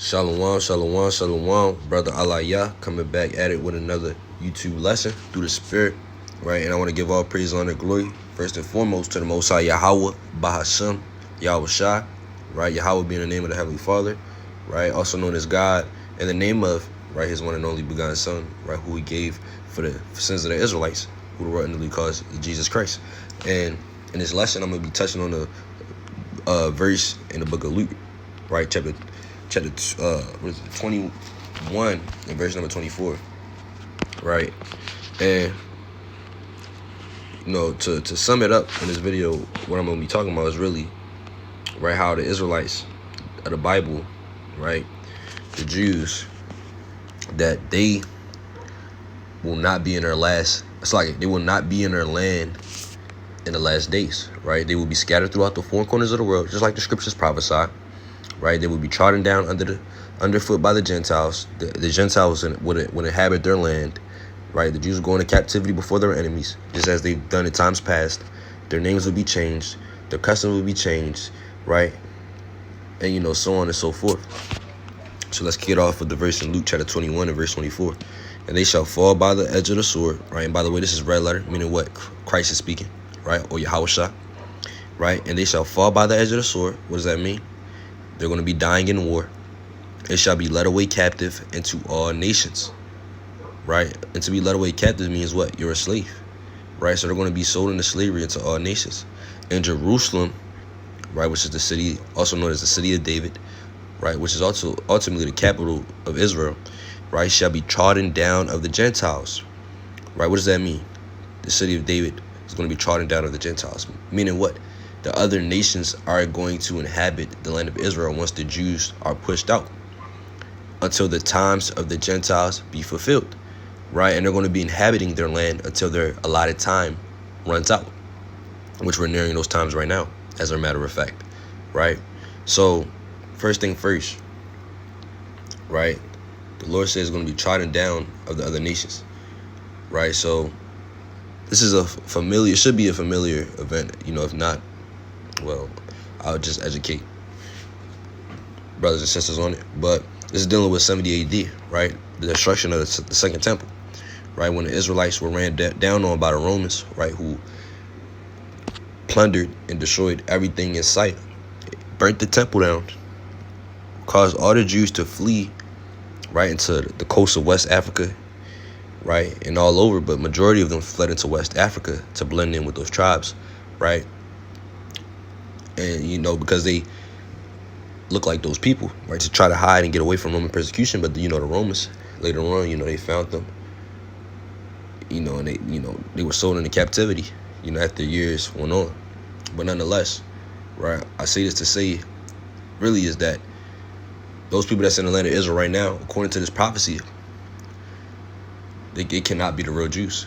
Shalom, shalom, shalom. Brother Aliyah coming back at it with another YouTube lesson through the Spirit, right? And I want to give all praise, honor, glory, first and foremost, to the Most High Yahweh, Bahashem, Yahweh Shai, right? Yahweh being the name of the Heavenly Father, right? Also known as God, and the name of, right, His one and only begotten Son, right, who He gave for the sins of the Israelites, who the world inwardly calls Jesus Christ. And in this lesson, I'm going to be touching on the verse in the book of Luke, right? Chapter 21 and verse number 24, right? And to sum it up in this video, what I'm gonna be talking about is really, right, how the Israelites of the Bible, right, the Jews, that they will not be in their last, it's like they will not be in their land in the last days, right? They will be scattered throughout the four corners of the world, just like the scriptures prophesy, right? They will be trodden down underfoot by the Gentiles. The Gentiles would inhabit their land, right? The Jews will go into captivity before their enemies, just as they've done in times past. Their names will be changed, their customs will be changed, right? And so on and so forth. So let's kick it off with the verse in Luke chapter 21 and verse 24. And they shall fall by the edge of the sword, right? And by the way, this is red letter, meaning what? Christ is speaking, right? Or Yahweh Shai, right? And they shall fall by the edge of the sword. What does that mean? They're going to be dying in war. It shall be led away captive into all nations, right? And to be led away captive means what? You're a slave, right? So they're going to be sold into slavery into all nations. And Jerusalem, right, which is the city, also known as the city of David, right, which is also ultimately the capital of Israel, right, shall be trodden down of the Gentiles, right? What does that mean? The city of David is going to be trodden down of the Gentiles, meaning what? The other nations are going to inhabit the land of Israel once the Jews are pushed out, until the times of the Gentiles be fulfilled, right? And they're going to be inhabiting their land until their allotted time runs out, which we're nearing those times right now, as a matter of fact, right? So first thing first, right? The Lord says it's going to be trodden down of the other nations, right? So this is it should be a familiar event, if not, well, I'll just educate brothers and sisters on it. But this is dealing with 70 AD, right? The destruction of the Second Temple, right? When the Israelites were ran down on by the Romans, right? Who plundered and destroyed everything in sight, burnt the temple down, caused all the Jews to flee, right, into the coast of West Africa, right? And all over, but majority of them fled into West Africa to blend in with those tribes, right? And, because they look like those people, right, to try to hide and get away from Roman persecution. But, the Romans, later on, they found them, and they were sold into captivity, after years went on. But nonetheless, right, I say this to say, really, is that those people that's in the land of Israel right now, according to this prophecy, they cannot be the real Jews,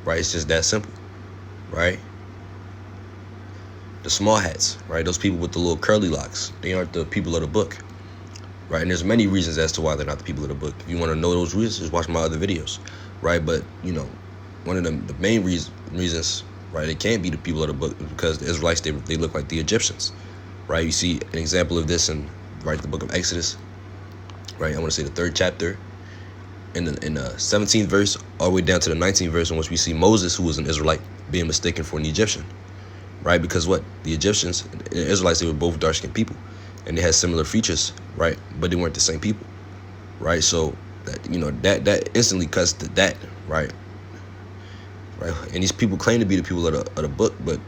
right? It's just that simple, right? The small hats, right? Those people with the little curly locks, they aren't the people of the book, right? And there's many reasons as to why they're not the people of the book. If you want to know those reasons, just watch my other videos, right? But, one of the main reasons, right, they can't be the people of the book is because the Israelites, they look like the Egyptians, right? You see an example of this in, right, the book of Exodus, right? I want to say the 3rd chapter, in the 17th verse, all the way down to the 19th verse, in which we see Moses, who was an Israelite, being mistaken for an Egyptian. Right, because what? The Egyptians and the Israelites, they were both dark-skinned people, and they had similar features, right? But they weren't the same people, right? So that that instantly cuts to that, right? And these people claim to be the people of the book, but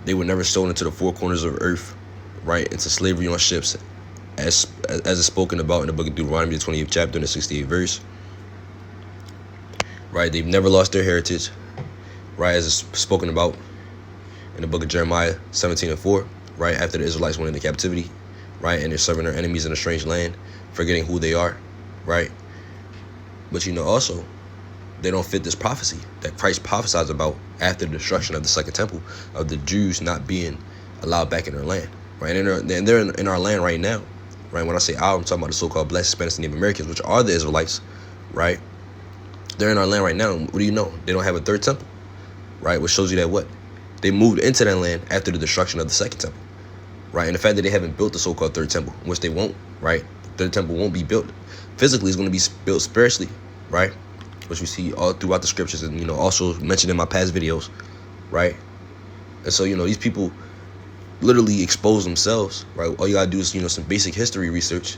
they were never sold into the four corners of earth, right? Into slavery on ships, as is spoken about in the book of Deuteronomy, the 20th chapter, and the 68th verse. Right? They've never lost their heritage, right? As is spoken about in the book of Jeremiah 17:4, right, after the Israelites went into captivity, right, and they're serving their enemies in a strange land, forgetting who they are, right? But also, they don't fit this prophecy that Christ prophesies about after the destruction of the Second Temple, of the Jews not being allowed back in their land, right? And they're in our land right now, right? When I say our, I'm talking about the so-called Black, Hispanics, and Native Americans, which are the Israelites, right? They're in our land right now. And what do you know? They don't have a third temple, right? Which shows you that what? They moved into that land after the destruction of the Second Temple, right? And the fact that they haven't built the so-called third temple, which they won't, right? third temple won't be built physically, it's going to be built spiritually, right? Which we see all throughout the scriptures, and, you know, also mentioned in my past videos, right? And so, you know, these people literally expose themselves, right? All you gotta do is, you know, some basic history research,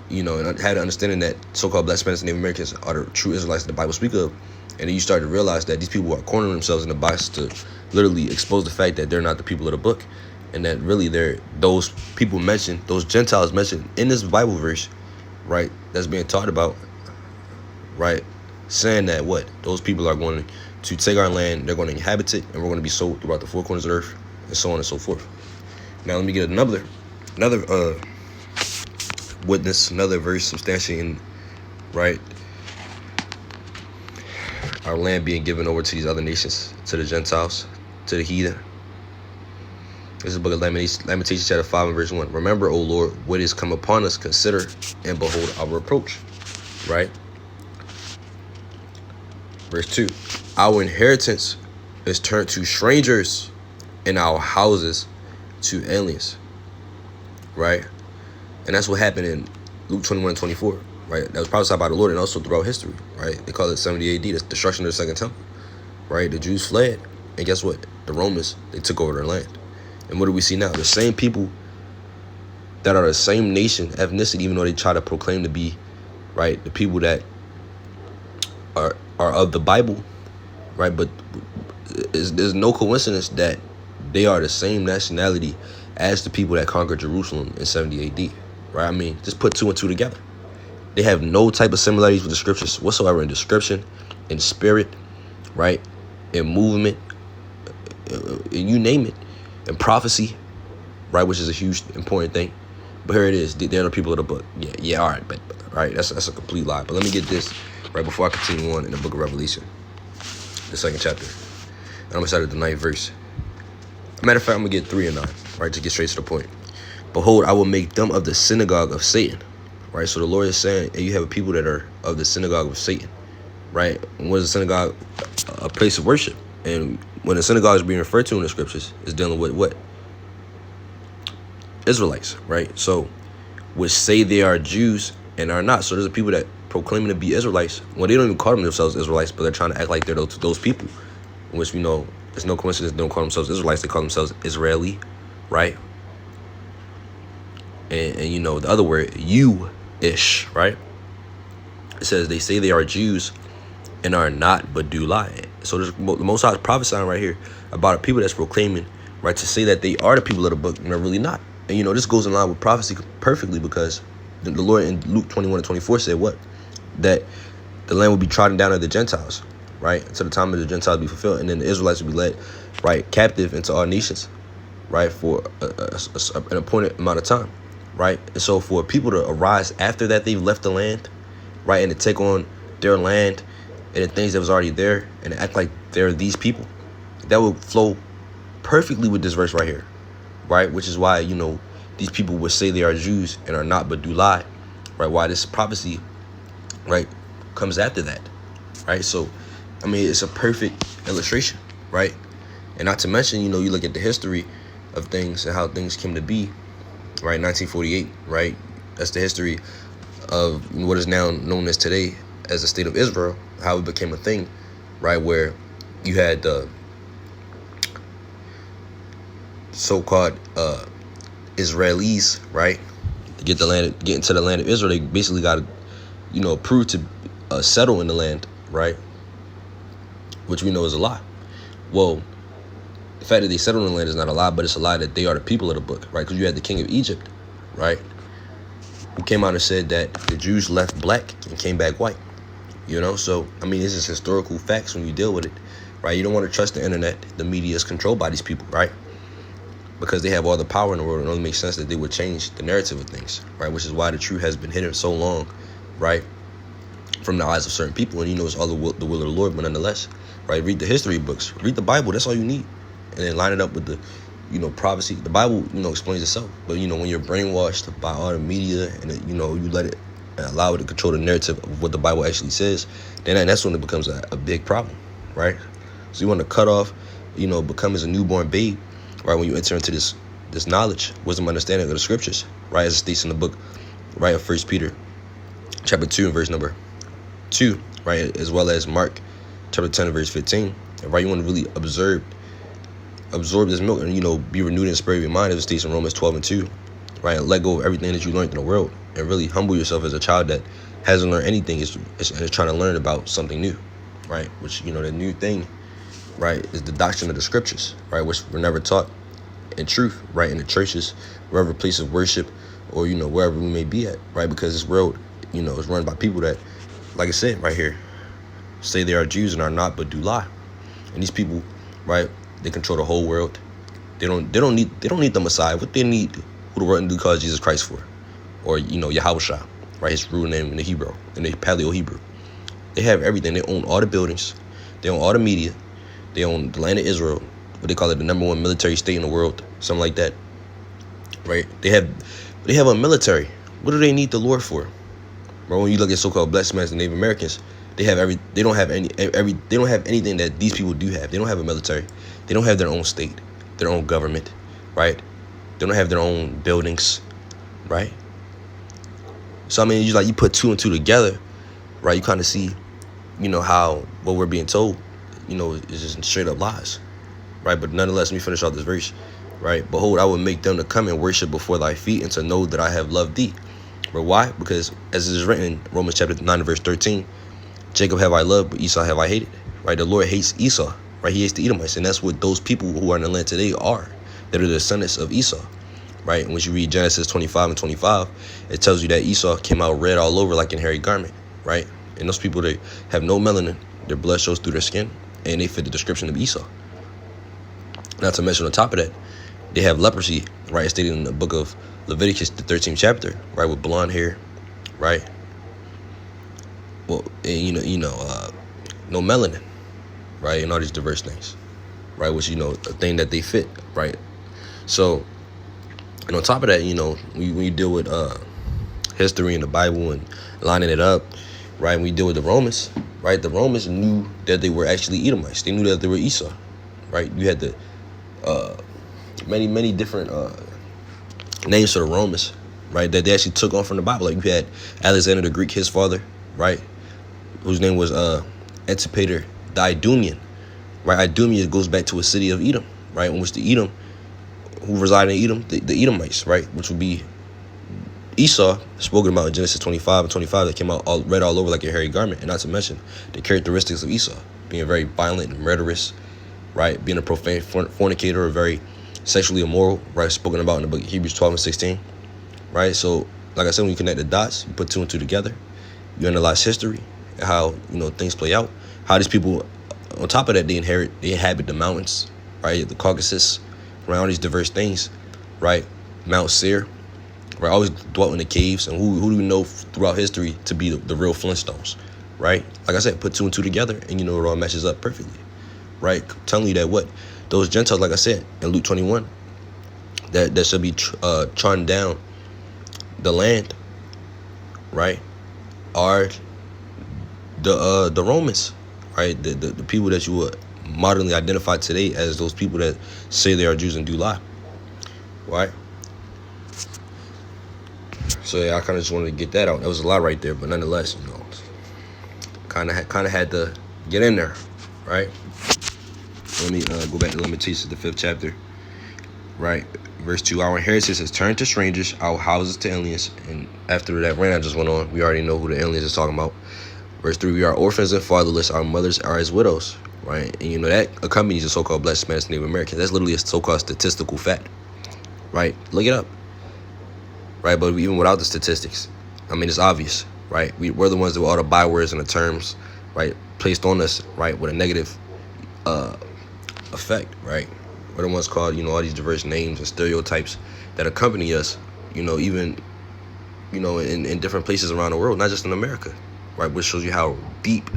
you know, and had an understanding that so-called Black, Spanish, and Native Americans are the true Israelites that the Bible speaks of. And then you start to realize that these people are cornering themselves in the box to literally expose the fact that they're not the people of the book, and that really they're those people mentioned, those Gentiles mentioned in this Bible verse, right, that's being taught about, right, saying that what? Those people are going to take our land, they're going to inhabit it, and we're going to be sold throughout the four corners of the earth, and so on and so forth. Now let me get another witness, another verse substantiating, right, our land being given over to these other nations, to the Gentiles, to the heathen. This is the book of Lamentations chapter 5 and verse 1. Remember, O Lord, what is come upon us, consider and behold our reproach. Right? Verse 2. Our inheritance is turned to strangers, and our houses to aliens. Right? And that's what happened in Luke 21 and 24. Right? That was prophesied by the Lord and also throughout history. Right? They call it 70 AD, the destruction of the second temple. Right? The Jews fled. And guess what? The Romans, they took over their land. And what do we see now? The same people that are the same nation, ethnicity, even though they try to proclaim to be, right, the people that are of the Bible, right? But there's no coincidence that they are the same nationality as the people that conquered Jerusalem in 70 AD, right? I mean, just put two and two together. They have no type of similarities with the scriptures whatsoever in description, in spirit, right, in movement, you name it, in prophecy, right, which is a huge important thing. But here it is, they're the people of the book. Yeah, all right, but right, that's a complete lie. But let me get this right before I continue on in the book of Revelation, the second chapter. And I'm gonna start at the 9th verse. Matter of fact, I'm gonna get 3 and 9, right, to get straight to the point. Behold, I will make them of the synagogue of Satan. Right, so the Lord is saying, hey, you have people that are of the synagogue of Satan, right? And what is a synagogue? A place of worship. And when a synagogue is being referred to in the scriptures, it's dealing with what? Israelites, right? So, which say they are Jews and are not. So there's people that proclaiming to be Israelites. Well, they don't even call themselves Israelites, but they're trying to act like they're those people. In which we know there's no coincidence they don't call themselves Israelites. They call themselves Israeli, right? And you know, the other word, you-ish, right? It says they say they are Jews and are not, but do lie. So there's the Most High is prophesying right here about a people that's proclaiming, right, to say that they are the people of the book and they're really not. And, you know, this goes in line with prophecy perfectly, because the Lord in Luke 21 and 24 said what? That the land will be trodden down of the Gentiles, right? Until the time of the Gentiles be fulfilled. And then the Israelites will be led, right, captive into all nations, right, for an appointed amount of time, right? And so for people to arise after that they've left the land, right, and to take on their land and the things that was already there and to act like they're these people, that would flow perfectly with this verse right here, right? Which is why, you know, these people would say they are Jews and are not, but do lie, right? Why this prophecy, right, comes after that, right? So, I mean, it's a perfect illustration, right? And not to mention, you know, you look at the history of things and how things came to be, right? 1948, right? That's the history of what is now known as today as the state of Israel, how it became a thing, right? Where you had the so-called Israelis, right? To get into the land of Israel, they basically got to, you know, prove to settle in the land, right? Which we know is a lie. Well, the fact that they settled in the land is not a lie, but it's a lie that they are the people of the book, right? Because you had the king of Egypt, right, who came out and said that the Jews left black and came back white. You know, so, I mean, this is historical facts when you deal with it, right? You don't want to trust the internet. The media is controlled by these people, right? Because they have all the power in the world. It only makes sense that they would change the narrative of things, right? Which is why the truth has been hidden so long, right, from the eyes of certain people. And you know, it's all the will of the Lord, but nonetheless, right? Read the history books. Read the Bible. That's all you need. And then line it up with the, you know, prophecy. The Bible, you know, explains itself. But, you know, when you're brainwashed by all the media and, you know, you let it and allow it to control the narrative of what the Bible actually says, then that's when it becomes a big problem, right? So you want to cut off, you know, become as a newborn babe, right, when you enter into this knowledge, wisdom, understanding of the scriptures, right, as it states in the book right, of 1 Peter chapter 2 and verse number 2, right, as well as Mark chapter 10 and verse 15. Right, you want to really absorb this milk and, be renewed in spirit of your mind, as it states in Romans 12 and 2, right, and let go of everything that you learned in the world and really humble yourself as a child that hasn't learned anything is trying to learn about something new, right, which, the new thing, right, is the doctrine of the scriptures, right, which were never taught in truth, right, in the churches, wherever place of worship, or, wherever we may be at, right, because this world, is run by people that, like I said right here, say they are Jews and are not, but do lie. And these people, right, they control the whole world. They don't need the Messiah. What they need, who the world do call Jesus Christ for, or Yahushua, right, his real name in the Hebrew, in the Paleo Hebrew. They have everything. They own all the buildings. They own all the media. They own the land of Israel, what they call it, the #1 military state in the world, something like that, right? They have a military. What do they need the Lord for? Bro, when you look at so-called blessed men and Native Americans, they don't have anything that these people do have. They don't have a military. They don't have their own state, their own government, right? They don't have their own buildings, right? So I mean, you put two and two together, right? You kind of see, how what we're being told, is just straight up lies, right? But nonetheless, let me finish off this verse, right? Behold, I will make them to come and worship before thy feet, and to know that I have loved thee. But why? Because as it is written in Romans chapter 9 verse 13, Jacob have I loved, but Esau have I hated, right? The Lord hates Esau, right? He hates the Edomites, and that's what those people who are in the land today are. That are the descendants of Esau, right? And when you read Genesis 25 and 25, it tells you that Esau came out red all over like in hairy garment, right? And those people, they have no melanin, their blood shows through their skin, and they fit the description of Esau. Not to mention on top of that, they have leprosy, right? It's stated in the book of Leviticus, the 13th chapter, right? With blonde hair, right? Well, and, no melanin, right? And all these diverse things, right? Which, a thing that they fit, right? So, and on top of that, when you deal with history in the Bible and lining it up, right? When we deal with the Romans, right? The Romans knew that they were actually Edomites. They knew that they were Esau, right? You had the many different names for the Romans, right? That they actually took on from the Bible. Like you had Alexander the Greek, his father, right? Whose name was Antipater the Idumean, right? Idumea goes back to a city of Edom, right? In which the Edom, who reside in Edom, the Edomites, right? Which would be Esau, spoken about in Genesis 25 and 25, that came out red all over like a hairy garment. And not to mention the characteristics of Esau, being very violent and murderous, right? Being a profane fornicator, or very sexually immoral, right? Spoken about in the book of Hebrews 12 and 16, right? So, like I said, when you connect the dots, you put two and two together, you analyze history and how, things play out. How these people, on top of that, they inhabit the mountains, right? The Caucasus, right? All these diverse things, right? Mount Seir, right? Always dwelt in the caves. And who do we know throughout history to be the real Flintstones, right? Like I said, put two and two together and it all matches up perfectly, right? Telling you that what? Those Gentiles, like I said, in Luke 21, that should be charting down the land, right, are the Romans, right? The people that you would modernly identify today as those people that say they are Jews and do lie, right? So yeah, I kind of just wanted to get that out. That was a lot right there, but nonetheless, kind of had to get in there, right? Let me go back to Lamentations, the 5th chapter, right? Verse 2, our inheritance has turned to strangers, our houses to aliens. And after that rant I just went on, we already know who the aliens is talking about. Verse 3, we are orphans and fatherless, our mothers are as widows, right? And that accompanies the so-called blessed Spanish Native Americans. That's literally a so-called statistical fact, right? Look it up, right? But even without the statistics, I mean, it's obvious, right? We're the ones that with all the bywords and the terms, right, placed on us, right, with a negative effect, right? We're the ones called, all these diverse names and stereotypes that accompany us, even, in different places around the world, not just in America, right? Which shows you how deep,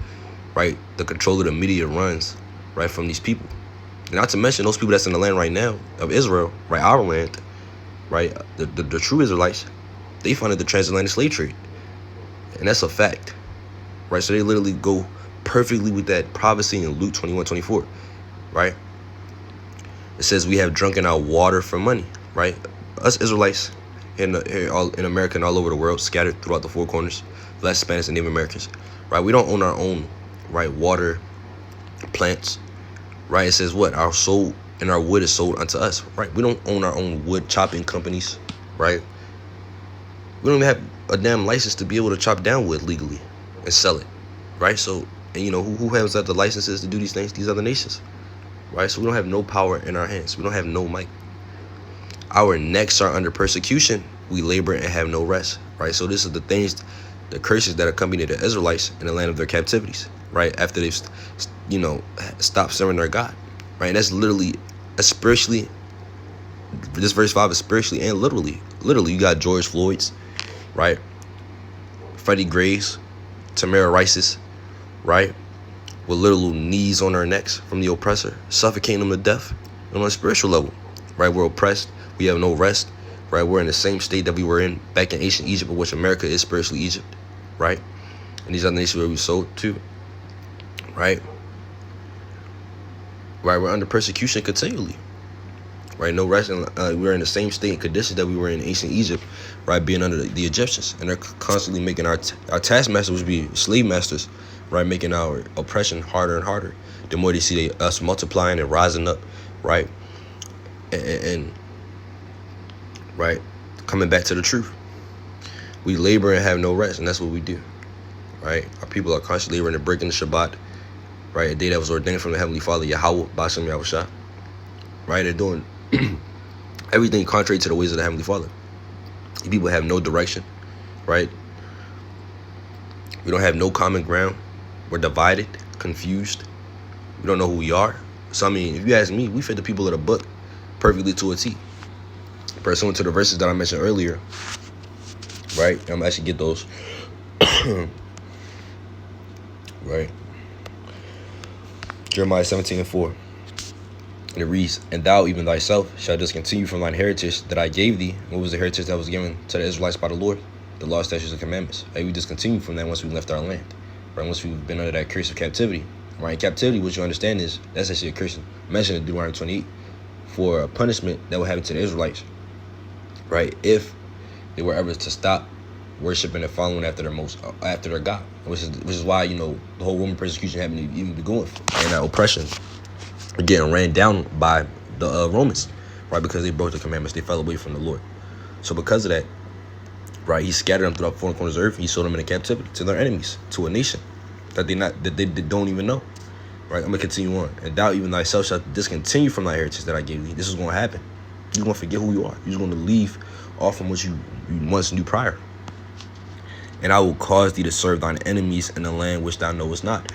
right, the control of the media runs, right, from these people. And not to mention those people that's in the land right now of Israel, right, our land, right, the true Israelites, they funded the transatlantic slave trade. And that's a fact, right? So they literally go perfectly with that prophecy in Luke 21:24, right? It says we have drunken our water for money, right? Us Israelites here all in America and all over the world, scattered throughout the four corners, less Spanish and Native Americans, right? We don't own our own, right, water, plants, right? It says what? Our soul and our wood is sold unto us, right? We don't own our own wood chopping companies, right? We don't even have a damn license to be able to chop down wood legally and sell it, right? So, and you know, who has the licenses to do these things? These other nations, right? So we don't have no power in our hands. We don't have no might. Our necks are under persecution. We labor and have no rest, right? So this is the things, the curses that accompany the Israelites in the land of their captivities, right? After they've, you know, stopped serving their God, right? And that's literally, spiritually, this verse 5 is spiritually and literally. Literally, you got George Floyd's, right? Freddie Gray's, Tamara Rice's, right? With literal knees on their necks from the oppressor, suffocating them to death. And on a spiritual level, right? We're oppressed. We have no rest, right? We're in the same state that we were in back in ancient Egypt, of which America is spiritually Egypt, right? And these other nations where we sold to, right? Right, we're under persecution continually, right? No rest, and we're in the same state and conditions that we were in ancient Egypt, right? Being under the Egyptians, and they're constantly making our taskmasters, which be slave masters, right? Making our oppression harder and harder. The more they see us multiplying and rising up, right? And right, coming back to the truth. We labor and have no rest, and that's what we do, right? Our people are constantly laboring and breaking the Shabbat, right? A day that was ordained from the Heavenly Father, Yahweh, Bashem Yahushua, right? They're doing everything contrary to the ways of the Heavenly Father. People have no direction, right? We don't have no common ground. We're divided, confused. We don't know who we are. So, I mean, if you ask me, we fit the people of the book perfectly to a T. Pursuant to the verses that I mentioned earlier, right? I'm gonna actually get those. Right? Jeremiah 17:4. And it reads, "And thou, even thyself, shalt discontinue from thine heritage that I gave thee." What was the heritage that was given to the Israelites by the Lord? The law, statutes, and commandments. Right? We discontinue from that once we left our land. Right? Once we've been under that curse of captivity. Right? In captivity, what you understand is that's actually a curse mentioned in Deuteronomy 28 for a punishment that will happen to the Israelites. Right? If they were ever to stop worshiping and following after their God, which is why, you know, the whole Roman persecution happened to even be going for, and that oppression getting ran down by the Romans, right? Because they broke the commandments, they fell away from the Lord. So because of that, right, he scattered them throughout the four corners of the earth. He sold them into captivity to their enemies, to a nation that they don't even know. Right? I'm gonna continue on. "And thou, even thyself, shalt discontinue from thy heritage that I gave thee." This is gonna happen. You're gonna forget who you are. You're gonna leave off from what you once knew prior. "And I will cause thee to serve thine enemies in the land which thou knowest not."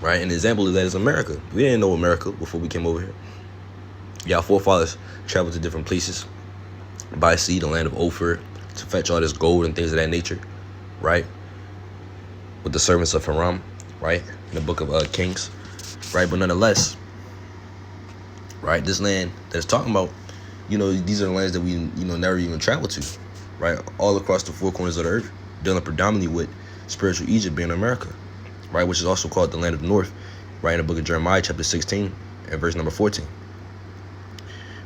Right? An example of that is America. We didn't know America before we came over here. Y'all forefathers traveled to different places by sea, the land of Ophir, to fetch all this gold and things of that nature, right? With the servants of Hiram, right? In the book of Kings, right? But nonetheless, right, this land that's talking about, you know, these are the lands that we, you know, never even traveled to, right? All across the four corners of the earth, dealing predominantly with spiritual Egypt being America, right? Which is also called the land of the north, right? In the book of Jeremiah, chapter 16, and verse number 14.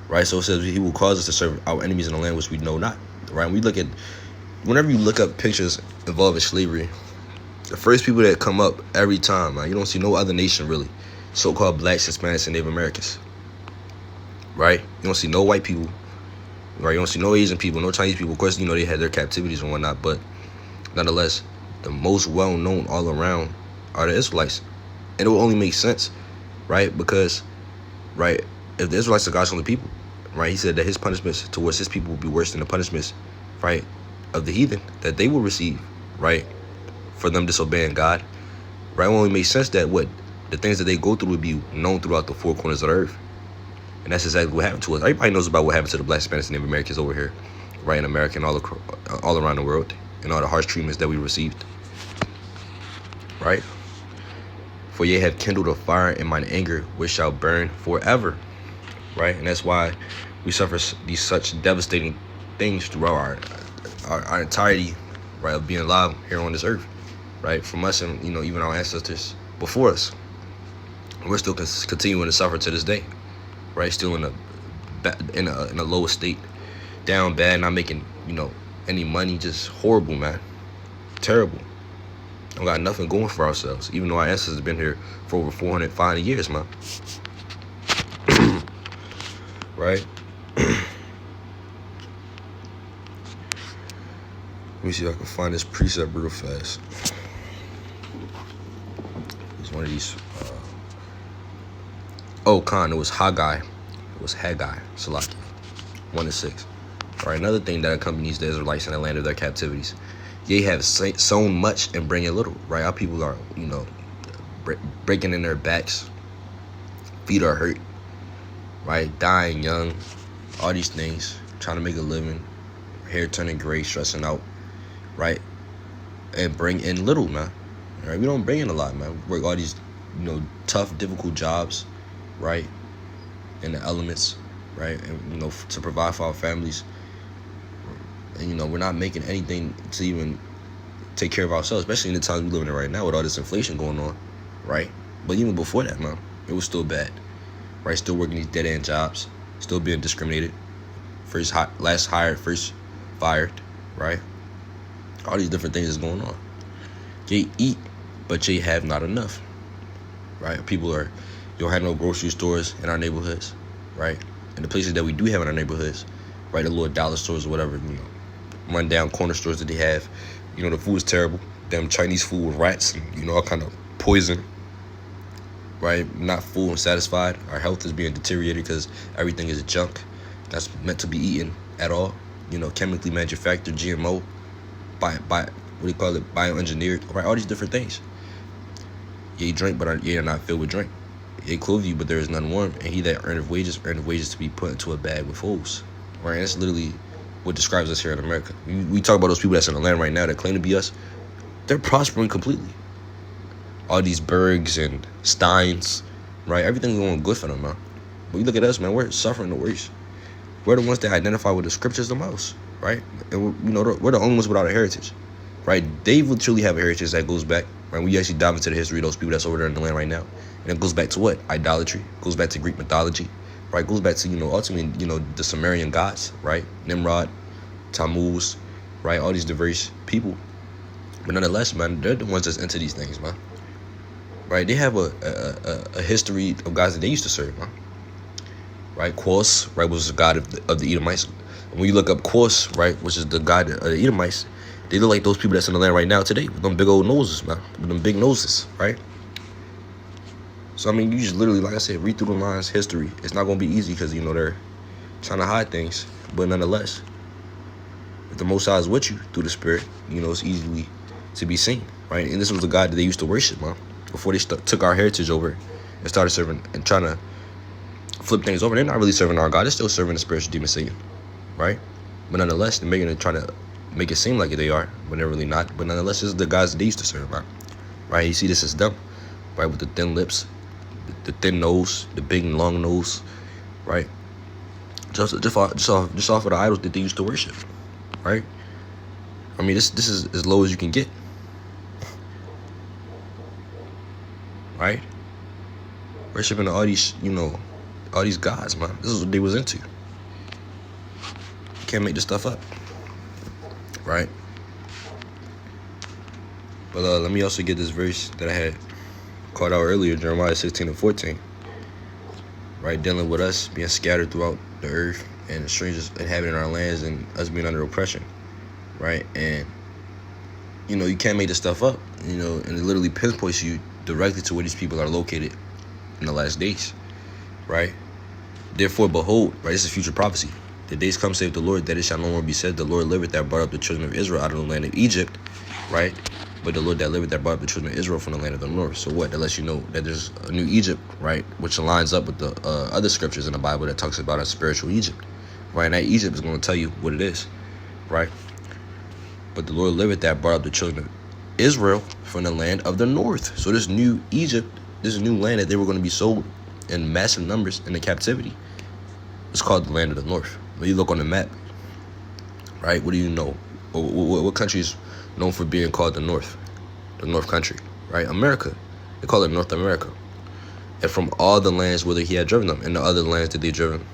Right? So it says he will cause us to serve our enemies in the land which we know not, right? And we look at, whenever you look up pictures involving slavery, the first people that come up every time, right? You don't see no other nation really, so-called blacks, Hispanics, and Native Americans, right? You don't see no white people, right? You don't see no Asian people, no Chinese people. Of course, you know, they had their captivities and whatnot, but nonetheless, the most well-known all around are the Israelites. And it will only make sense, right? Because, right, if the Israelites are God's only people, right, he said that his punishments towards his people will be worse than the punishments, right, of the heathen that they will receive, right, for them disobeying God, right? It only makes sense that the things that they go through would be known throughout the four corners of the earth. And that's exactly what happened to us. Everybody knows about what happened to the black, Spanish, and Native Americans over here, right, in America and all around the world, and all the harsh treatments that we received, right? "For ye have kindled a fire in mine anger, which shall burn forever." Right? And that's why we suffer these such devastating things throughout our entirety, right, of being alive here on this earth, right? From us and, you know, even our ancestors before us. We're still continuing to suffer to this day, right? Still in a lower state down bad, not making, any money, just horrible, man. Terrible. We got nothing going for ourselves, even though our ancestors have been here for over 450 years, man. Right? Let me see if I can find this precept real fast. It's one of these. It was Haggai. It was Haggai, Salaki, 1-6. All right, another thing that accompanies the Israelites in the land of their captivities. Ye have sown much and bring a little, right? Our people are, breaking in their backs. Feet are hurt, right? Dying young, all these things, trying to make a living, hair turning gray, stressing out, right? And bring in little, man. All right, we don't bring in a lot, man. We work all these, tough, difficult jobs, right? In the elements, right? And, to provide for our families. And, we're not making anything to even take care of ourselves, especially in the times we're living in right now with all this inflation going on, right? But even before that, man, it was still bad, right? Still working these dead-end jobs, still being discriminated. Last hired, first fired, right? All these different things is going on. They eat, but they have not enough, right? People you don't have no grocery stores in our neighborhoods, right? And the places that we do have in our neighborhoods, right, the little dollar stores or whatever, run down corner stores that they have, the food is terrible. Them Chinese food with rats and, all kind of poison, right? Not full and satisfied. Our health is being deteriorated because everything is junk that's meant to be eaten at all, chemically manufactured, GMO, bioengineered, right? All these different things. Ye drink, but ye are not filled with drink. Ye clothe you, but there is none warm. And he that earneth wages to be put into a bag with fools. Right? And that's literally what describes us here in America. We talk about those people that's in the land right now that claim to be us. They're prospering completely. All these Bergs and Steins, right? Everything's going good for them, man. But you look at us, man, we're suffering the worst. We're the ones that identify with the scriptures the most, right? And we're the only ones without a heritage, right? They will truly have a heritage that goes back, right? We actually dive into the history of those people that's over there in the land right now. And it goes back to what? Idolatry. It goes back to Greek mythology, right? It goes back to, ultimately, the Sumerian gods, right? Nimrod, Tammuz, right? All these diverse people. But nonetheless, man, they're the ones that's into these things, man. Right? They have a history of guys that they used to serve, man. Right? Quos, right, was the god of the Edomites. And when you look up Quos, right, which is the god of the Edomites, they look like those people that's in the land right now today with them big old noses, man. With them big noses, right? So, you just literally, like I said, read through the lines, history. It's not going to be easy because, they're trying to hide things. But nonetheless, if the Most High is with you through the Spirit, it's easily to be seen, right? And this was the God that they used to worship, man, before they took our heritage over and started serving and trying to flip things over. They're not really serving our God. They're still serving the spiritual demon Satan, right? But nonetheless, they're trying to make it seem like they are, but they're really not. But nonetheless, this is the guys that they used to serve, man, right? You see this as them, right, with the thin lips, the thin nose, the big and long nose, right? Just off of the idols that they used to worship, right? This is as low as you can get, right? Worshiping all these, all these gods, man. This is what they was into. You can't make this stuff up, right? But let me also get this verse that I had called out earlier, Jeremiah 16:14, right? Dealing with us being scattered throughout the earth and strangers inhabiting our lands and us being under oppression, right? And, you can't make this stuff up, and it literally pinpoints you directly to where these people are located in the last days, right? Therefore, behold, right, this is future prophecy. The days come, saith the Lord, that it shall no more be said, the Lord liveth that brought up the children of Israel out of the land of Egypt, right? But the Lord that liveth that brought up the children of Israel from the land of the north. So what? That lets you know that there's a new Egypt, right? Which aligns up with the other scriptures in the Bible that talks about a spiritual Egypt, right? And that Egypt is going to tell you what it is, right? But the Lord liveth that brought up the children of Israel from the land of the north. So this new Egypt, this new land that they were going to be sold in massive numbers into captivity, it's called the land of the north. When you look on the map, right, what do you know? What country is known for being called the north country, right? America. They call it North America. And from all the lands where he had driven them, and the other lands that they driven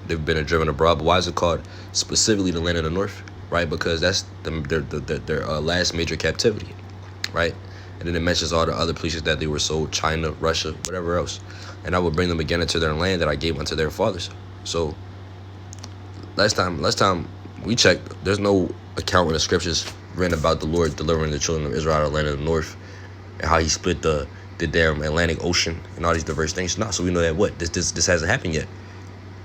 they've been driven abroad. But why is it called specifically the land of the north? Right, because that's their last major captivity, right? And then it mentions all the other places that they were sold: China, Russia, whatever else. And I will bring them again into their land that I gave unto their fathers. So last time we checked, there's no account in the scriptures written about the Lord delivering the children of Israel out of the land of the north, and how he split the damn Atlantic Ocean and all these diverse things. No, so we know that this hasn't happened yet,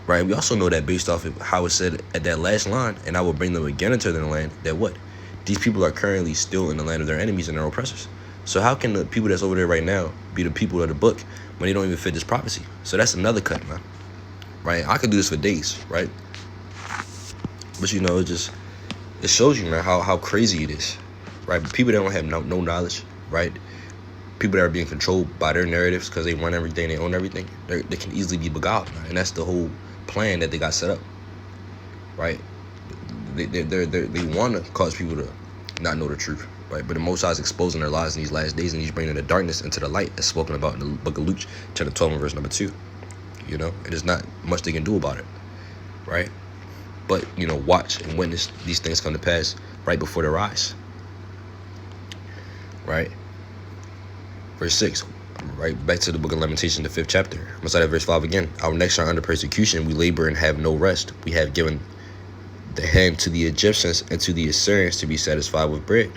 right? We also know that based off of how it said at that last line, and I will bring them again into their land, that what? These people are currently still in the land of their enemies and their oppressors. So how can the people that's over there right now be the people of the book when they don't even fit this prophecy? So that's another cut, man. Right? I could do this for days, right? But it shows you, man, how crazy it is, right? People that don't have no knowledge, right? People that are being controlled by their narratives because they run everything, they own everything, they can easily be beguiled, man. And that's the whole plan that they got set up, right? They want to cause people to not know the truth, right? But the Most High is exposing their lies in these last days, and he's bringing the darkness into the light, as spoken about in the book of Luke, chapter 12, and verse number 2. And there's not much they can do about it, right? But, watch and witness these things come to pass right before their eyes, right? Verse 6, right back to the book of Lamentation, the 5th chapter. I'm going to start at verse 5 again. Our necks are under persecution. We labor and have no rest. We have given the hand to the Egyptians and to the Assyrians to be satisfied with bread.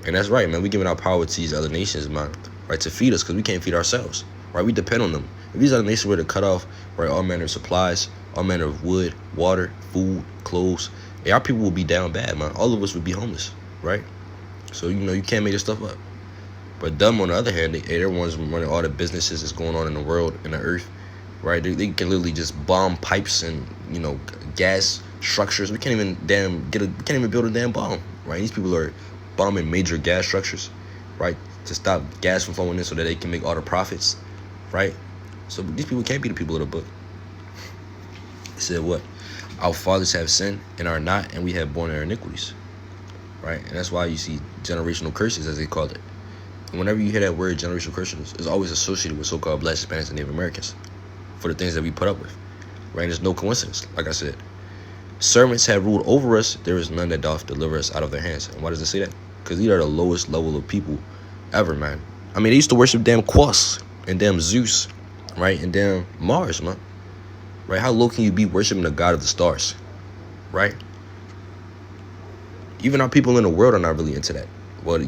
And that's right, man. We're giving our power to these other nations, man, right, to feed us, because we can't feed ourselves, right? We depend on them. If these other nations were to cut off, right, all manner of supplies, all manner of wood, water, food, clothes, our people would be down bad, man. All of us would be homeless, right? So, you can't make this stuff up. But them, on the other hand, they're ones running all the businesses that's going on in the world, in the earth, right? They can literally just bomb pipes and, gas structures. We can't even build a damn bomb, right? These people are bombing major gas structures, right, to stop gas from flowing in so that they can make all the profits, right? So these people can't be the people of the book. It said what? Our fathers have sinned and are not, and we have borne their iniquities, right? And that's why you see generational curses, as they call it. And whenever you hear that word generational curses, it's always associated with so-called Black, Hispanics, and Native Americans for the things that we put up with, right? And there's no coincidence, like I said. Servants have ruled over us. There is none that doth deliver us out of their hands. And why does it say that? Because these are the lowest level of people ever, man. I mean, they used to worship damn Quas and damn Zeus, right? And damn Mars, man. Right? How low can you be worshiping the God of the stars, right? Even our people in the world are not really into that. Well,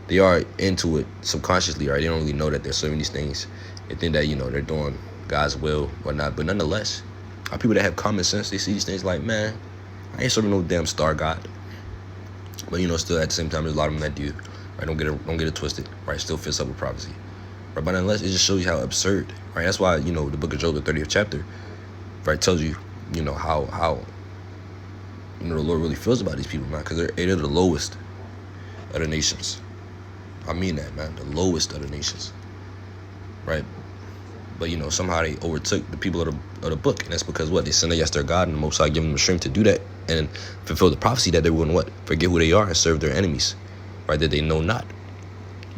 they are into it subconsciously, right? They don't really know that they're serving these things. They think that, they're doing God's will, whatnot. But nonetheless, our people that have common sense, they see these things like, man, I ain't serving no damn star god. But, still at the same time, there's a lot of them that do, right? Don't get it twisted, right? Still fits up with prophecy, right? But nonetheless, it just shows you how absurd, right? That's why, the book of Job, the 30th chapter, right, tells you, how the Lord really feels about these people, man, because they're the lowest of the nations. I mean that, man, the lowest of the nations, right? But, somehow they overtook the people of the book, and that's because what? They sinned against their God, and the Most High gave them the strength to do that and fulfill the prophecy that they wouldn't what? Forget who they are and serve their enemies, right? That they know not,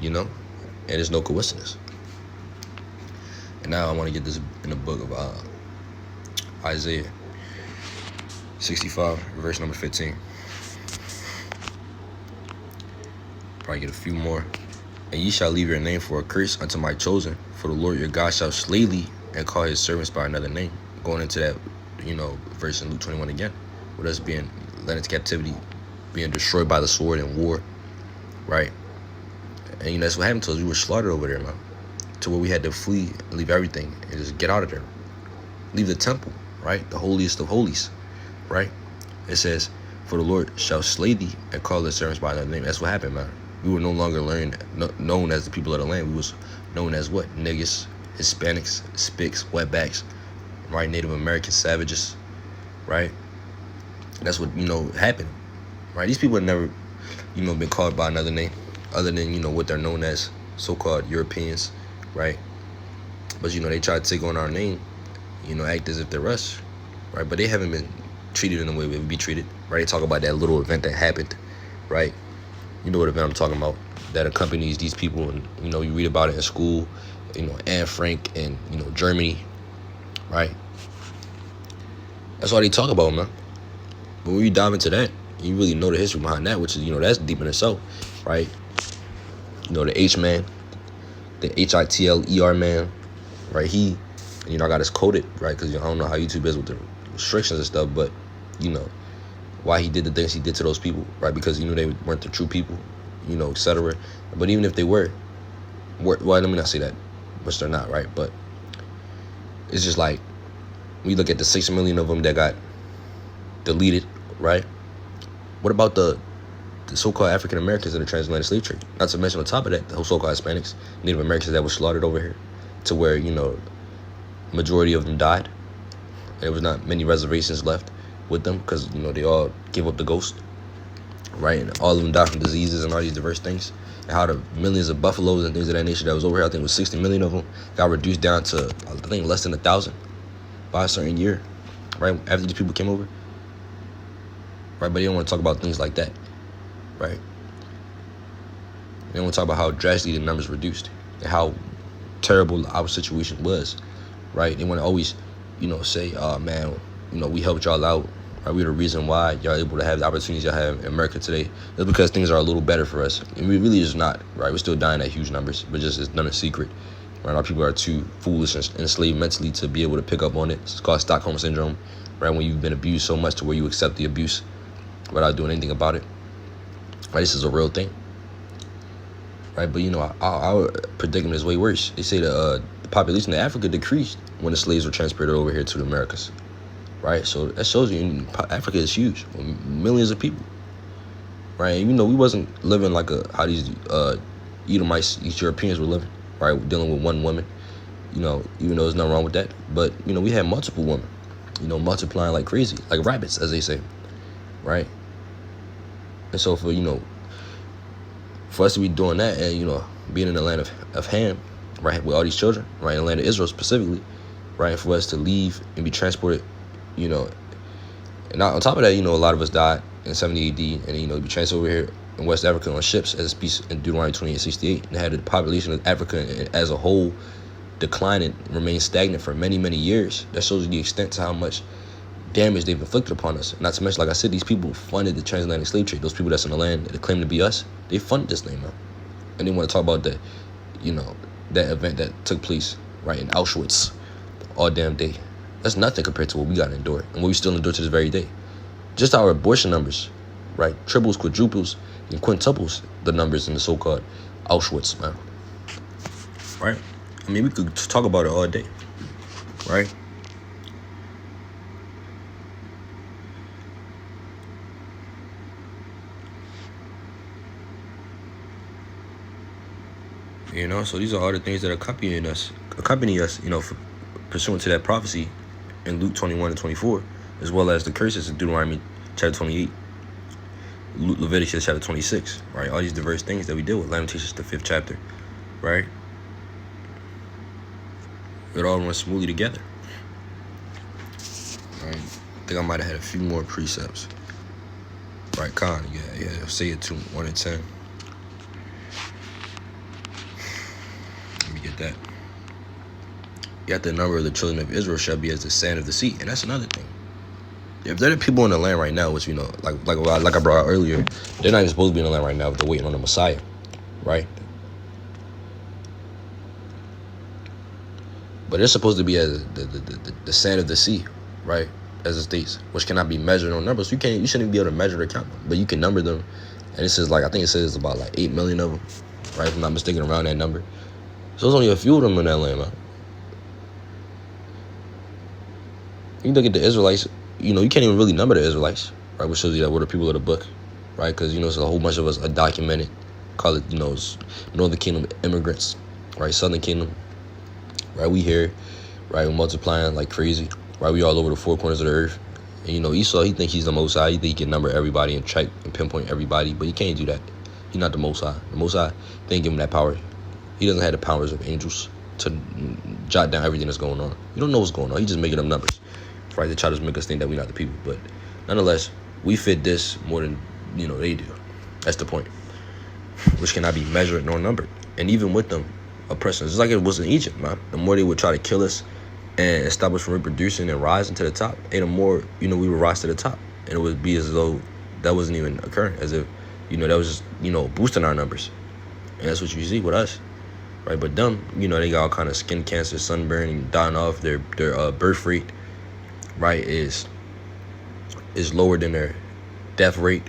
and there's no coincidence. And now I want to get this in the book of Isaiah 65, verse number 15. Probably get a few more. And ye shall leave your name for a curse unto my chosen, for the Lord your God shall slay thee and call his servants by another name. Going into that, verse in Luke 21 again, with us being led into captivity, being destroyed by the sword and war, right? And that's what happened to us. We were slaughtered over there, man, to where we had to flee, leave everything, and just get out of there. Leave the temple, right? The holiest of holies, right? It says, for the Lord shall slay thee and call his servants by another name. That's what happened, man. We were no longer known as the people of the land. We was known as what? Niggas, Hispanics, Spics, wetbacks, right? Native American savages, right? That's what, happened, right? These people have never, been called by another name other than, what they're known as, so-called Europeans, right? But, they try to take on our name, act as if they're us, right? But they haven't been treated in the way we would be treated, right? They talk about that little event that happened, right? You know what event I'm talking about, that accompanies these people, and you read about it in school, Anne Frank and Germany, right? That's all they talk about, man. But when you dive into that, you really know the history behind that, which is, that's deep in itself, right? The H-man, the HITLER man, right? He, I got us coded, right? Because I don't know how YouTube is with the restrictions and stuff, but, why he did the things he did to those people, right? Because, they weren't the true people, etc. But even if they were, well, let me not say that, which they're not, right? But it's just like, we look at the 6 million of them that got deleted, right? What about the so-called African Americans in the transatlantic slave trade? Not to mention on top of that, the whole so-called Hispanics, Native Americans that were slaughtered over here, to where majority of them died. There was not many reservations left with them because they all gave up the ghost, right? And all of them died from diseases and all these diverse things. And how the millions of buffaloes and things of that nature that was over here, I think it was 60 million of them, got reduced down to, I think, less than 1,000 by a certain year, right? After these people came over, right? But they don't want to talk about things like that, right? They don't want to talk about how drastically the numbers reduced and how terrible our situation was, right? They want to always, say, oh, man, we helped y'all out, right? We're the reason why y'all able to have the opportunities y'all have in America today. It's because things are a little better for us. And we really is not, right? We're still dying at huge numbers, but just it's none a secret, right? Our people are too foolish and enslaved mentally to be able to pick up on it. It's called Stockholm Syndrome, right? When you've been abused so much to where you accept the abuse without doing anything about it, right? This is a real thing, right? But, our predicament is way worse. They say the population of Africa decreased when the slaves were transported over here to the Americas, right? So that shows you Africa is huge, millions of people, right? And, we wasn't living like how these Edomites, East Europeans were living, right? Dealing with one woman, even though there's nothing wrong with that. But, we had multiple women, multiplying like crazy, like rabbits, as they say, right? And so for us to be doing that and, being in the land of Ham, right, with all these children, right, in the land of Israel specifically, right, and for us to leave and be transported, and on top of that, a lot of us died in 70 AD and, be transferred over here in West Africa on ships as a species in Deuteronomy 28:68, and had the population of Africa as a whole declining, remain stagnant for many, many years. That shows you the extent to how much damage they've inflicted upon us. Not to mention, like I said, these people funded the transatlantic slave trade. Those people that's in the land that claim to be us, they funded this thing, man. And they want to talk about that, that event that took place, right, in Auschwitz all damn day. That's nothing compared to what we got to endure and what we still endure to this very day. Just our abortion numbers, right, triples, quadruples, and quintuples the numbers in the so-called Auschwitz, man. Right? I mean, we could talk about it all day, right? So these are all the things that accompany us, for pursuant to that prophecy in Luke 21-24, as well as the curses in Deuteronomy chapter 28, Leviticus chapter 26, right? All these diverse things that we deal with, Lamentations the 5th chapter, right? It all runs smoothly together, right? I think I might have had a few more precepts, right? Khan, yeah, say it to 1 and 10. That yet the number of the children of Israel shall be as the sand of the sea. And that's another thing. If there are people in the land right now, which like I brought out earlier, they're not even supposed to be in the land right now, but they're waiting on the Messiah, right? But they're supposed to be as the sand of the sea, right? As it states, which cannot be measured on numbers. You shouldn't be able to measure or count them, but you can number them. And it says, I think it says about 8 million of them, right? If I'm not mistaken, around that number. So there's only a few of them in that land, man. You look at the Israelites, you can't even really number the Israelites, right? Which shows you that we're the people of the book, right? Because, it's a whole bunch of us undocumented, call it, Northern Kingdom immigrants, right? Southern Kingdom, right? We here, right? We're multiplying like crazy, right? We all over the four corners of the earth. And, Esau, he think he's the Most High. He think he can number everybody and track and pinpoint everybody, but he can't do that. He's not the Most High. The Most High didn't give him that power. He doesn't have the powers of angels to jot down everything that's going on. You don't know what's going on. He's just making up numbers, right? They try to make us think that we're not the people. But nonetheless, we fit this more than, they do. That's the point, which cannot be measured nor numbered. And even with them oppressing us, it's like it was in Egypt, man. The more they would try to kill us, and stop us from reproducing and rising to the top, ain't no more, we would rise to the top. And it would be as though that wasn't even occurring, as if, that was just, boosting our numbers. And that's what you see with us, right? But them, they got all kind of skin cancer, sunburn, dying off. Their birth rate, right, is lower than their death rate,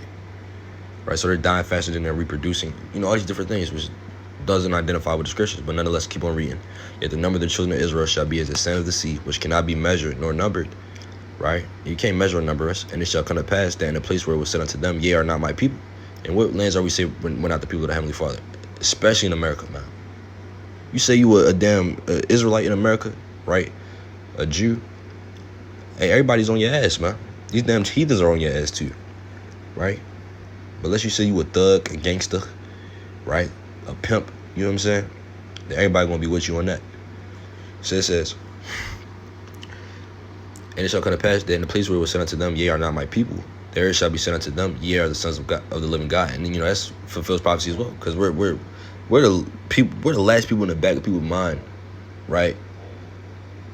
right? So they're dying faster than they're reproducing. All these different things, which doesn't identify with the scriptures, but nonetheless, keep on reading. Yet the number of the children of Israel shall be as the sand of the sea, which cannot be measured nor numbered, right? You can't measure or number us. And it shall come to pass that in the place where it was said unto them, ye are not my people. And what lands are we say when we're not the people of the Heavenly Father? Especially in America, man. You say you were a damn Israelite in America, right? A Jew. Hey, everybody's on your ass, man. These damn heathens are on your ass too, right? But unless you say you a thug, a gangster, right? A pimp, you know what I'm saying? Then everybody gonna be with you on that. So it says, and it shall come to pass that in the place where it was said unto them, ye are not my people, there it shall be said unto them, ye are the sons of God, of the living God. And then that's fulfills prophecy as well, because we're the people, we're the last people in the back of people's mind, right?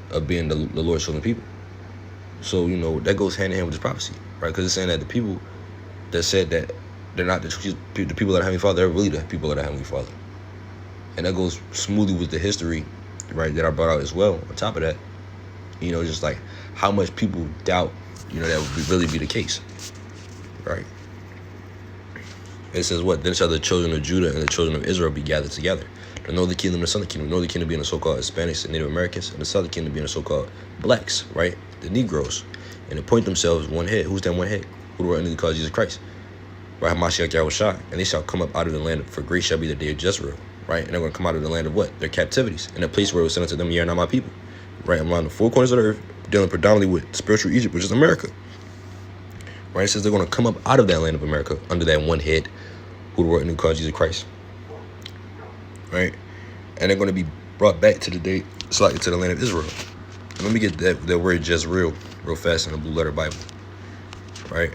Of being the Lord's chosen people. So that goes hand in hand with this prophecy, right? Because it's saying that the people that said that they're not the people of the Heavenly Father, they're really the people of the Heavenly Father. And that goes smoothly with the history, right, that I brought out as well. On top of that, just like how much people doubt, that would really be the case, right? It says what? Then shall the children of Judah and the children of Israel be gathered together. The northern kingdom and the southern kingdom. The northern kingdom being the so-called Hispanics and Native Americans, and the southern kingdom being the so-called blacks, right? The Negroes. And appoint themselves one head. Who's that one head? Who the world knew called Jesus Christ? Right? Hamashiach Yahushua. And they shall come up out of the land, for great shall be the day of Jezreel. Right? And they're going to come out of the land of what? Their captivities. In a place where it was said unto them, ye are not my people. Right? Around the four corners of the earth, dealing predominantly with spiritual Egypt, which is America. Right? It says they're going to come up out of that land of America under that one head, who the world knew called Jesus Christ. Right? And they're going to be brought back to the day, slightly to the land of Israel. And let me get that word Jezreel real fast in the Blue Letter Bible. Right?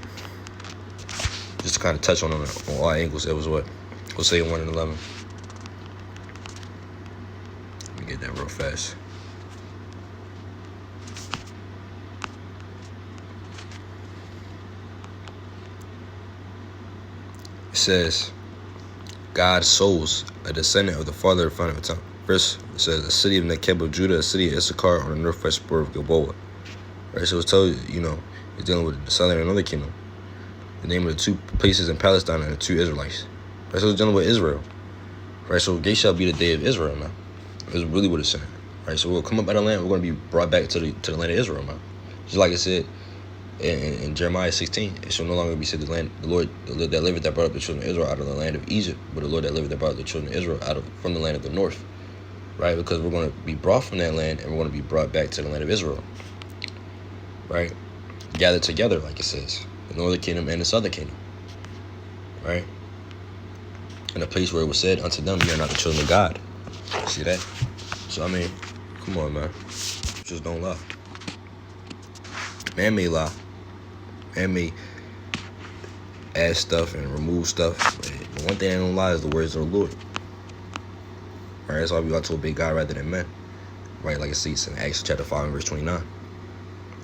Just to kind of touch on all angles. That was what? Hosea 1 and 11. Let me get that real fast. It says, God's souls, a descendant of the father of the time. Verse, it says, a city of Nekeb of Judah, a city of Issachar on the northwest spur of Gilboa. Right, so it's told you, it's dealing with the southern and northern kingdom. The name of the two places in Palestine and the two Israelites. Right, so it's dealing with Israel. Right, so they shall be the day of Israel, man. That's really what it's saying. Right, so we'll come up out of the land, we're going to be brought back to the land of Israel, man. Just like it said in Jeremiah 16, it shall no longer be said the Lord that liveth that brought up the children of Israel out of the land of Egypt, but the Lord that liveth that brought up the children of Israel from the land of the north. Right, because we're going to be brought from that land and we're going to be brought back to the land of Israel. Right, gathered together, like it says, the northern kingdom and the southern kingdom. Right, in a place where it was said unto them, ye are not the children of God. See that? So I mean, come on, man, just don't lie. Man may lie. Man may add stuff and remove stuff. But one thing that don't lie is the words of the Lord. Right, that's why we ought to obey God rather than men. Right, like it says in Acts chapter 5 and verse 29.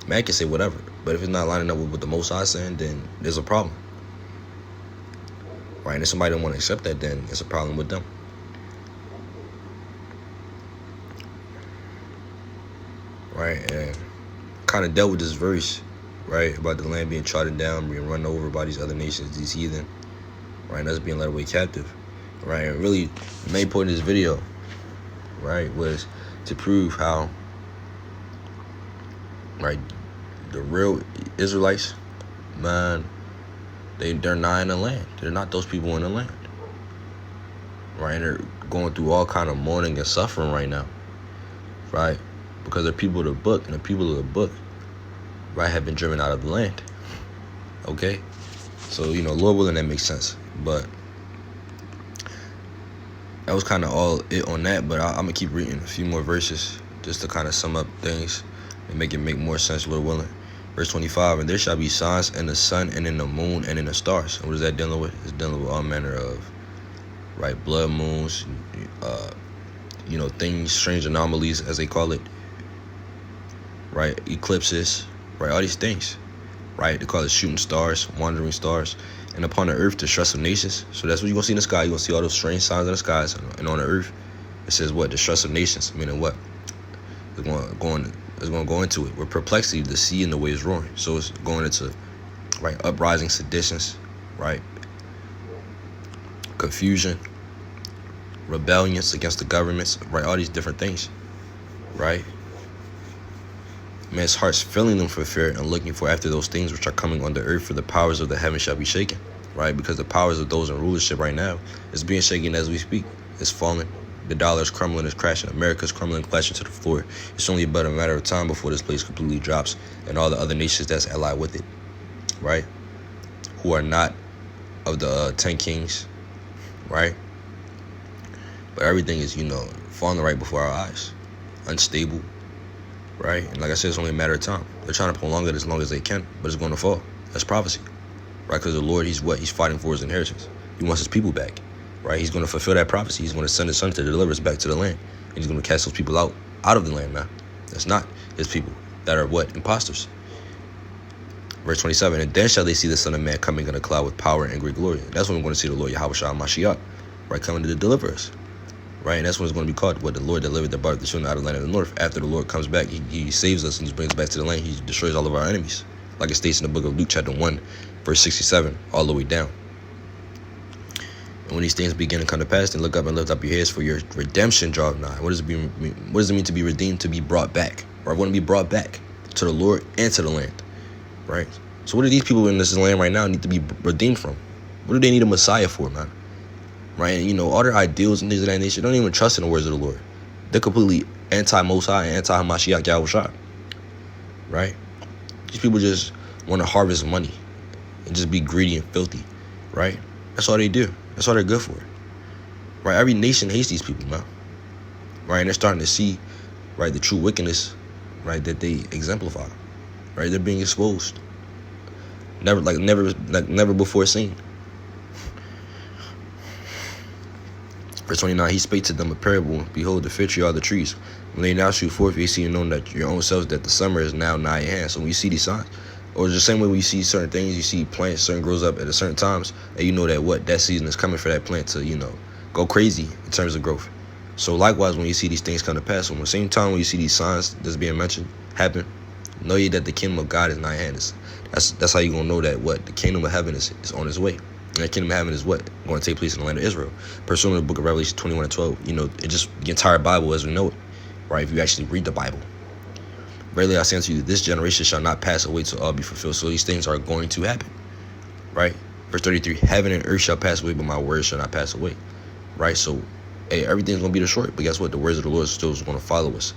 Man can say whatever, but if it's not lining up with what the Most High saying, then there's a problem. Right, and if somebody don't want to accept that, then it's a problem with them. Right, and kind of dealt with this verse, right, about the land being trodden down, being run over by these other nations, these heathen, right, and us being led away captive, right. And really, the main point of this video, right, was to prove how, right, the real Israelites, man, they're not in the land. They're not those people in the land, right. And they're going through all kind of mourning and suffering right now, right, because they're people of the book, and the people of the book, right, have been driven out of the land. Okay, so Lord willing, that makes sense. But that was kind of all it on that. But I'm gonna keep reading a few more verses just to kind of sum up things and make it make more sense, Lord willing. Verse 25, and there shall be signs in the sun and in the moon and in the stars. And what is that dealing with? It's dealing with all manner of, right, blood moons, things, strange anomalies, as they call it, right? Eclipses, right? All these things, right? They call it shooting stars, wandering stars. And upon the earth, the stress of nations. So that's what you're going to see in the sky. You're going to see all those strange signs in the skies. And on the earth, it says what? The stress of nations. Meaning what? It's going to go into it. With perplexity, the sea and the waves roaring. So it's going into, right, uprising, seditions, right? Confusion, rebellions against the governments, right? All these different things, right? Man's hearts filling them for fear and looking for after those things which are coming on the earth, for the powers of the heaven shall be shaken, right? Because the powers of those in rulership right now is being shaken as we speak. It's falling. The dollar is crumbling, it's crashing. America's crumbling, crashing to the floor. It's only but a matter of time before this place completely drops and all the other nations that's allied with it, right? Who are not of the 10 kings, right? But everything is, falling right before our eyes. Unstable, right? And like I said, it's only a matter of time. They're trying to prolong it as long as they can, but it's going to fall. That's prophecy, right? Because the Lord, he's fighting for his inheritance. He wants his people back, right? He's going to fulfill that prophecy. He's going to send his son to deliver us back to the land. And he's going to cast those people out of the land, man. That's not his people. That are what? Imposters. Verse 27, and then shall they see the Son of Man coming in a cloud with power and great glory. That's when we're going to see the Lord Yahushua Mashiach, right, coming to deliver us. Right, and that's when it's going to be called, what the Lord delivered the bar of the children out of the land of the north. After the Lord comes back, he saves us and he brings us back to the land. He destroys all of our enemies, like it states in the book of Luke chapter 1, verse 67, all the way down. And when these things begin to come to pass, then look up and lift up your heads, for your redemption draweth nigh. What does it mean to be redeemed? To be brought back. Or I want to be brought back to the Lord and to the land. Right? So what do these people in this land right now need to be redeemed from? What do they need a Messiah for, man? Right? And, all their ideals and things of that nature, don't even trust in the words of the Lord. They're completely anti-Most High and anti-Hamashiach Yahushua. Right? These people just want to harvest money and just be greedy and filthy. Right? That's all they do. That's all they're good for. Right? Every nation hates these people, man. Right? And they're starting to see, right, the true wickedness, right, that they exemplify. Right? They're being exposed. Never before seen. Verse 29, he spake to them a parable. Behold, the fig tree are the trees. When they now shoot forth, ye see and know that your own selves that the summer is now nigh at hand. So when you see these signs, or the same way when you see certain things, you see plants, certain grows up at a certain times, and you know that that season is coming for that plant to, go crazy in terms of growth. So likewise, when you see these things come to pass, on the same time when you see these signs that's being mentioned happen, know ye that the kingdom of God is nigh at hand. That's how you're going to know that the kingdom of heaven is on its way. And the kingdom of heaven is what? Going to take place in the land of Israel. Pursuing the book of Revelation 21 and 12. It just the entire Bible as we know it. Right? If you actually read the Bible. Verily I say unto you, this generation shall not pass away till all be fulfilled. So these things are going to happen. Right? Verse 33, heaven and earth shall pass away, but my words shall not pass away. Right? So, everything's going to be destroyed. But guess what? The words of the Lord still is going to follow us.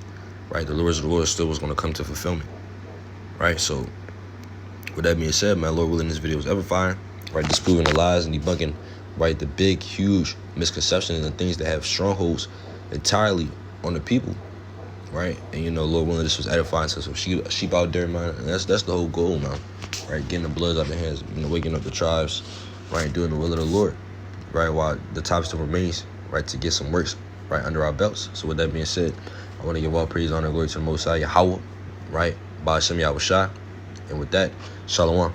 Right? The words of the Lord still is going to come to fulfillment. Right? So, with that being said, man, Lord willing, this video is ever fire. Right, disproving the lies and debunking, right, the big, huge misconceptions and things that have strongholds entirely on the people, right? And Lord willing, this was edifying to some sheep out there, man. And that's the whole goal, man. Right, getting the bloods out of their hands, waking up the tribes, right, doing the will of the Lord, right, while the time still remains, right, to get some works, right, under our belts. So with that being said, I want to give all praise, honor, and glory to the Most High Yahweh, right, by Hashem Yahushua, and with that, Shalom.